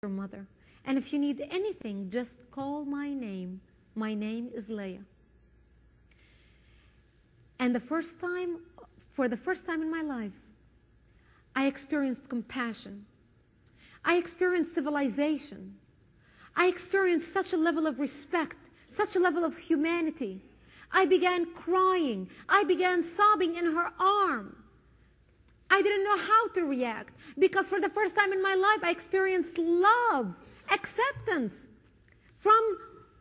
your mother. And if you need anything, just call my name. My name is Leah. And for the first time in my life, I experienced compassion. I experienced civilization. I experienced such a level of respect, such a level of humanity. I began crying. I began sobbing in her arm. I didn't know how to react because for the first time in my life, I experienced love, acceptance from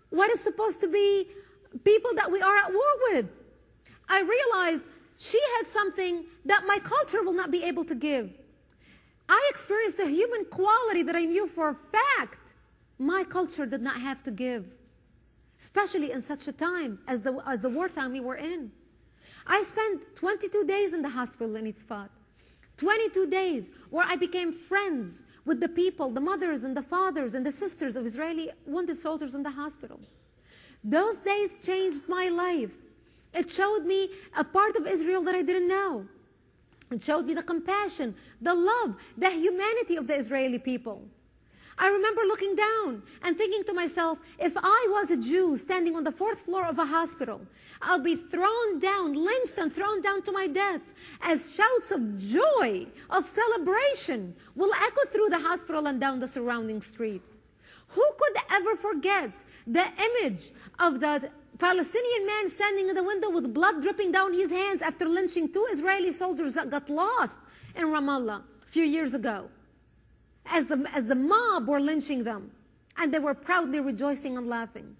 what is supposed to be people that we are at war with. I realized she had something that my culture will not be able to give. I experienced a human quality that I knew for a fact my culture did not have to give, especially in such a time as the wartime we were in. I spent 22 days in the hospital in Itzfat. 22 days where I became friends with the people, the mothers and the fathers and the sisters of Israeli wounded soldiers in the hospital. Those days changed my life. It showed me a part of Israel that I didn't know. It showed me the compassion, the love, the humanity of the Israeli people. I remember looking down and thinking to myself, if I was a Jew standing on the 4th floor of a hospital, I'll be thrown down, lynched and thrown down to my death, as shouts of joy, of celebration will echo through the hospital and down the surrounding streets. Who could ever forget the image of the Palestinian man standing in the window with blood dripping down his hands after lynching 2 Israeli soldiers that got lost in Ramallah a few years ago? As the mob were lynching them, and they were proudly rejoicing and laughing.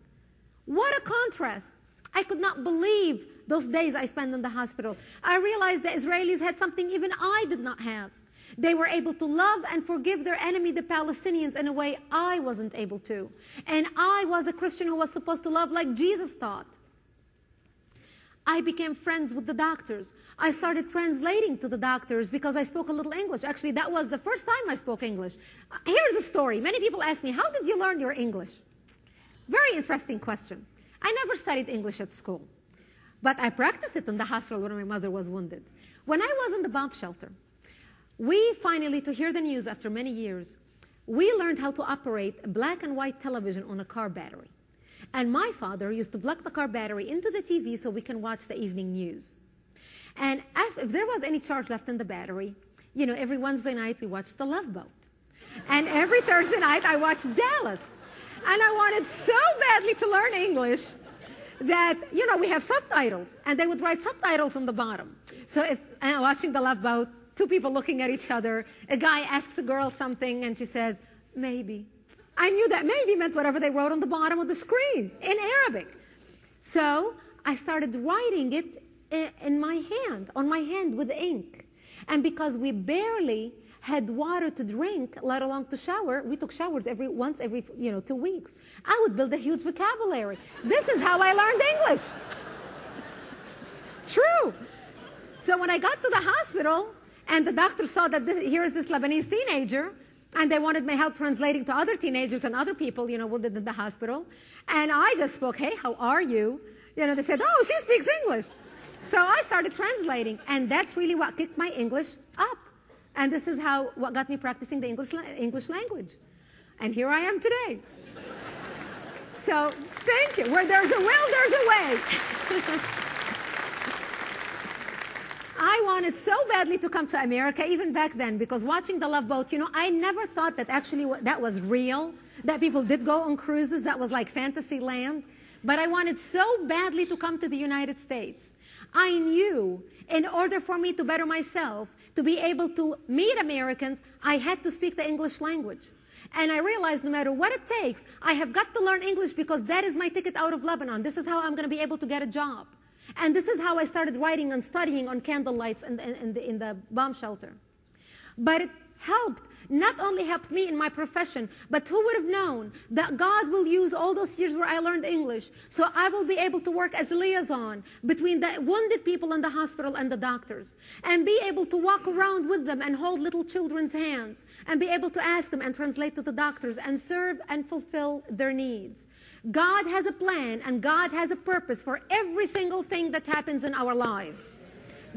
What a contrast. I could not believe those days I spent in the hospital. I realized the Israelis had something even I did not have. They were able to love and forgive their enemy, the Palestinians, in a way I wasn't able to. And I was a Christian who was supposed to love like Jesus taught. I became friends with the doctors. I started translating to the doctors because I spoke a little English. Actually, that was the first time I spoke English. Here's a story. Many people ask me, how did you learn your English? Very interesting question. I never studied English at school, but I practiced it in the hospital when my mother was wounded. When I was in the bomb shelter, we finally, to hear the news after many years, we learned how to operate a black and white television on a car battery. And my father used to plug the car battery into the TV so we can watch the evening news. And if there was any charge left in the battery, you know, every Wednesday night we watched The Love Boat. And every Thursday night I watched Dallas. And I wanted so badly to learn English that, you know, we have subtitles. And they would write subtitles on the bottom. So if watching The Love Boat, 2 people looking at each other, a guy asks a girl something and she says, maybe. I knew that maybe meant whatever they wrote on the bottom of the screen in Arabic. So I started writing it in my hand, on my hand with ink. And because we barely had water to drink, let alone to shower, we took showers once every 2 weeks. I would build a huge vocabulary. This is how I learned English. True. So when I got to the hospital and the doctor saw that here is this Lebanese teenager, and they wanted my help translating to other teenagers and other people, wounded in the hospital. And I just spoke, hey, how are you? They said, oh, she speaks English. So I started translating, and that's really what kicked my English up. And this is what got me practicing the English language. And here I am today. So thank you. Where there's a will, there's a way. I wanted so badly to come to America, even back then, because watching The Love Boat, I never thought that actually that was real, that people did go on cruises, that was like fantasy land. But I wanted so badly to come to the United States. I knew in order for me to better myself, to be able to meet Americans, I had to speak the English language. And I realized no matter what it takes, I have got to learn English because that is my ticket out of Lebanon. This is how I'm going to be able to get a job. And this is how I started writing and studying on candle lights in the bomb shelter. But it not only helped me in my profession, but who would have known that God will use all those years where I learned English, so I will be able to work as a liaison between the wounded people in the hospital and the doctors, and be able to walk around with them and hold little children's hands, and be able to ask them and translate to the doctors and serve and fulfill their needs. God has a plan and God has a purpose for every single thing that happens in our lives.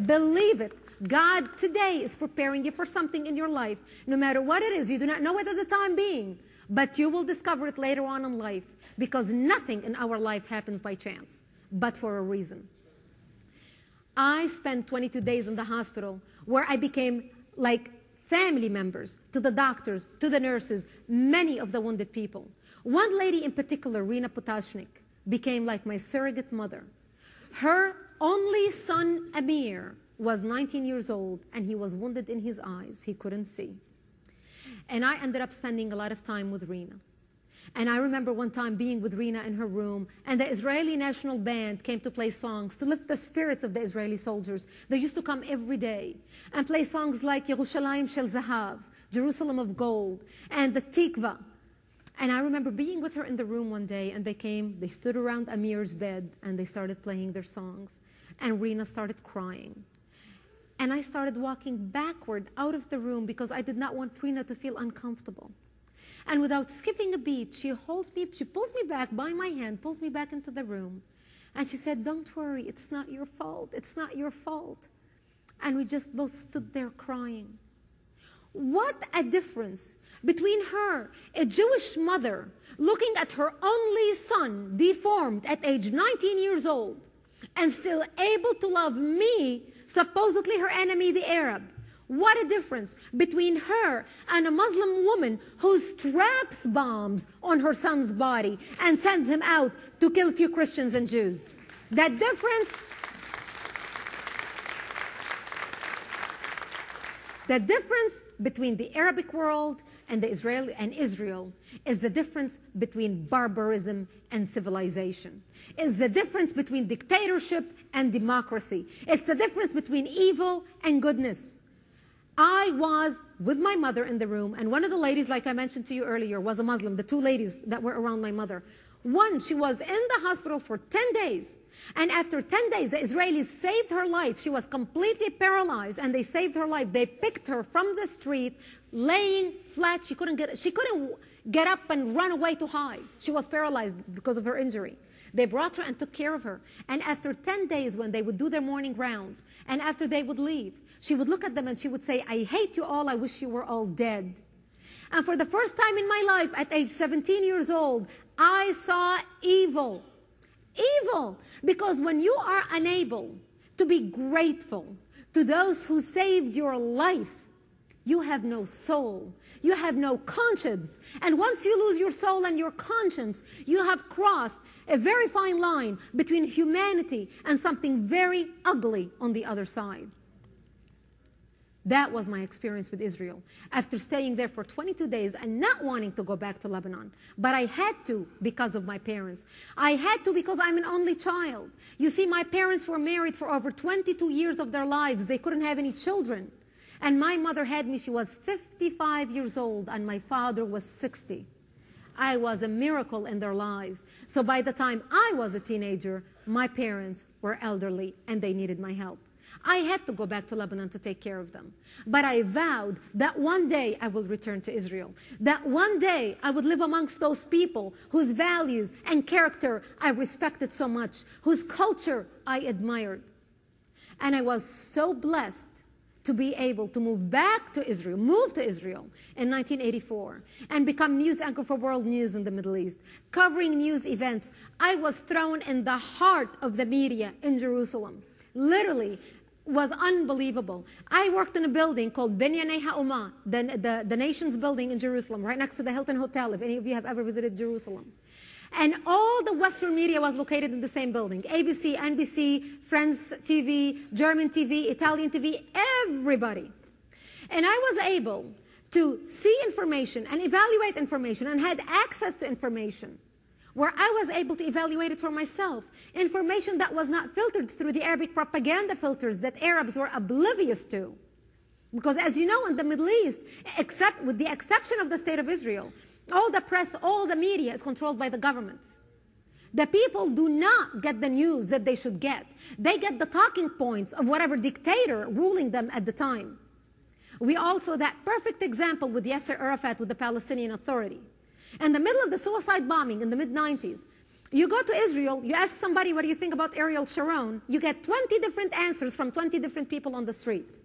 Believe it. God today is preparing you for something in your life. No matter what it is, you do not know it at the time being. But you will discover it later on in life, because nothing in our life happens by chance, but for a reason. I spent 22 days in the hospital where I became like family members to the doctors, to the nurses, many of the wounded people. One lady in particular, Rina Potashnik, became like my surrogate mother. Her only son, Amir, was 19 years old, and he was wounded in his eyes. He couldn't see. And I ended up spending a lot of time with Rina. And I remember one time being with Rina in her room, and the Israeli National Band came to play songs to lift the spirits of the Israeli soldiers. They used to come every day and play songs like Yerushalayim Shel Zahav, Jerusalem of Gold, and the Tikva. And I remember being with her in the room one day, and they stood around Amir's bed, and they started playing their songs. And Rina started crying. And I started walking backward out of the room because I did not want Rina to feel uncomfortable. And without skipping a beat, she pulls me back by my hand, pulls me back into the room. And she said, "Don't worry, it's not your fault. It's not your fault." And we just both stood there crying. What a difference between her, a Jewish mother, looking at her only son, deformed at age 19 years old, and still able to love me, supposedly her enemy, the Arab. What a difference between her and a Muslim woman who straps bombs on her son's body and sends him out to kill a few Christians and Jews. That difference, the difference between the Arabic world and Israel is the difference between barbarism and civilization. It's the difference between dictatorship and democracy. It's the difference between evil and goodness. I was with my mother in the room, and one of the ladies, like I mentioned to you earlier, was a Muslim, the two ladies that were around my mother. One, she was in the hospital for 10 days. And after 10 days, the Israelis saved her life. She was completely paralyzed, and they saved her life. They picked her from the street, laying flat. She couldn't get up and run away to hide. She was paralyzed because of her injury. They brought her and took care of her. And after 10 days, when they would do their morning rounds, and after they would leave, she would look at them and she would say, "I hate you all. I wish you were all dead." And for the first time in my life, at age 17 years old, I saw evil. Evil. Because when you are unable to be grateful to those who saved your life, you have no soul. You have no conscience. And once you lose your soul and your conscience, you have crossed a very fine line between humanity and something very ugly on the other side. That was my experience with Israel. After staying there for 22 days and not wanting to go back to Lebanon. But I had to because of my parents. I had to because I'm an only child. You see, my parents were married for over 22 years of their lives. They couldn't have any children. And my mother had me, she was 55 years old, and my father was 60. I was a miracle in their lives. So by the time I was a teenager, my parents were elderly and they needed my help. I had to go back to Lebanon to take care of them. But I vowed that one day I will return to Israel. That one day I would live amongst those people whose values and character I respected so much, whose culture I admired. And I was so blessed to be able to move to Israel in 1984 and become news anchor for World News in the Middle East, covering news events. I was thrown in the heart of the media in Jerusalem. Literally, was unbelievable. I worked in a building called Binyanei Ha'umah, the nation's building in Jerusalem, right next to the Hilton Hotel, if any of you have ever visited Jerusalem. And all the Western media was located in the same building. ABC, NBC, France TV, German TV, Italian TV, everybody. And I was able to see information and evaluate information and had access to information where I was able to evaluate it for myself. Information that was not filtered through the Arabic propaganda filters that Arabs were oblivious to. Because as you know, in the Middle East, with the exception of the State of Israel, all the press, all the media is controlled by the governments. The people do not get the news that they should get. They get the talking points of whatever dictator ruling them at the time. We also, that perfect example with Yasser Arafat with the Palestinian Authority. In the middle of the suicide bombing in the mid-90s, you go to Israel, you ask somebody, what do you think about Ariel Sharon? You get 20 different answers from 20 different people on the street.